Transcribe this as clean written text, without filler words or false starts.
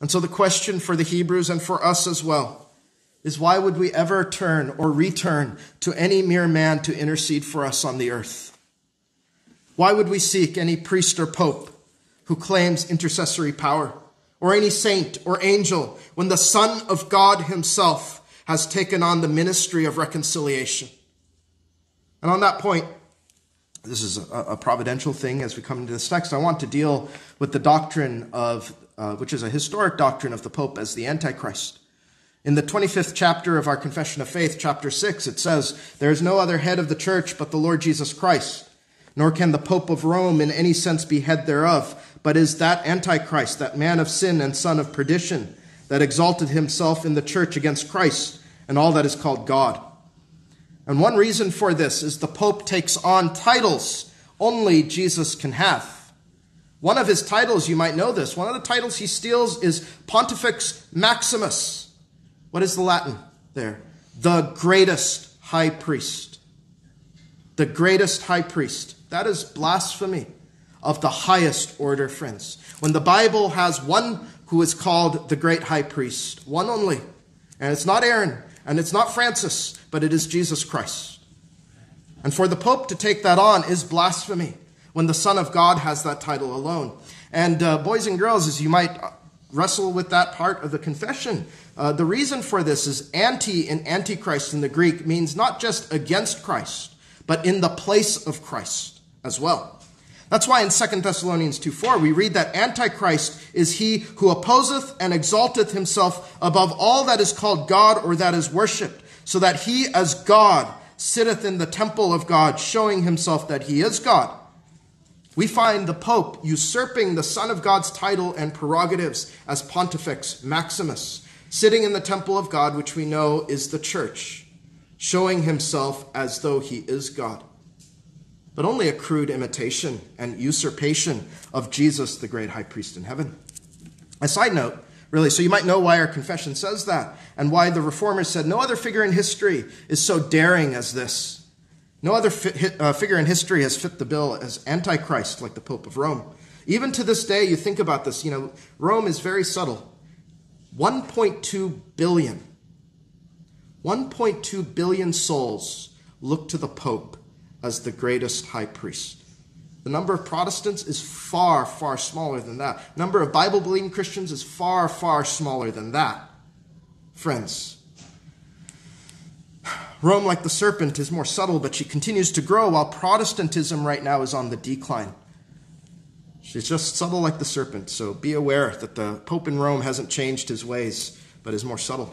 And so the question for the Hebrews and for us as well is, why would we ever turn or return to any mere man to intercede for us on the earth? Why would we seek any priest or pope who claims intercessory power, or any saint or angel, when the Son of God himself has taken on the ministry of reconciliation? And on that point, this is a providential thing as we come into this text. I want to deal with the doctrine of, which is a historic doctrine of the Pope as the Antichrist. In the 25th chapter of our Confession of Faith, chapter 6, it says, "There is no other head of the church but the Lord Jesus Christ, nor can the Pope of Rome in any sense be head thereof, but is that Antichrist, that man of sin and son of perdition, that exalted himself in the church against Christ and all that is called God." And one reason for this is the Pope takes on titles only Jesus can have. One of his titles, you might know this, one of the titles he steals is Pontifex Maximus. What is the Latin there? The greatest high priest. The greatest high priest. That is blasphemy of the highest order, friends. When the Bible has one who is called the great high priest, one only, and it's not Aaron, and it's not Francis, but it is Jesus Christ. And for the Pope to take that on is blasphemy when the Son of God has that title alone. And boys and girls, as you might wrestle with that part of the confession, the reason for this is anti in Antichrist in the Greek means not just against Christ, but in the place of Christ as well. That's why in 2 Thessalonians 2:4 we read that Antichrist is he who opposeth and exalteth himself above all that is called God or that is worshipped, so that he as God sitteth in the temple of God, showing himself that he is God. We find the Pope usurping the Son of God's title and prerogatives as Pontifex Maximus, sitting in the temple of God, which we know is the church, showing himself as though he is God. But only a crude imitation and usurpation of Jesus, the great high priest in heaven. A side note, really, so you might know why our confession says that, and why the Reformers said no other figure in history is so daring as this. No other figure in history has fit the bill as Antichrist like the Pope of Rome. Even to this day, you think about this, Rome is very subtle. 1.2 billion. 1.2 billion souls look to the Pope as the greatest high priest. The number of Protestants is far, far smaller than that. Number of Bible-believing Christians is far, far smaller than that. Friends, Rome, like the serpent, is more subtle, but she continues to grow, while Protestantism right now is on the decline. She's just subtle like the serpent, so be aware that the Pope in Rome hasn't changed his ways, but is more subtle.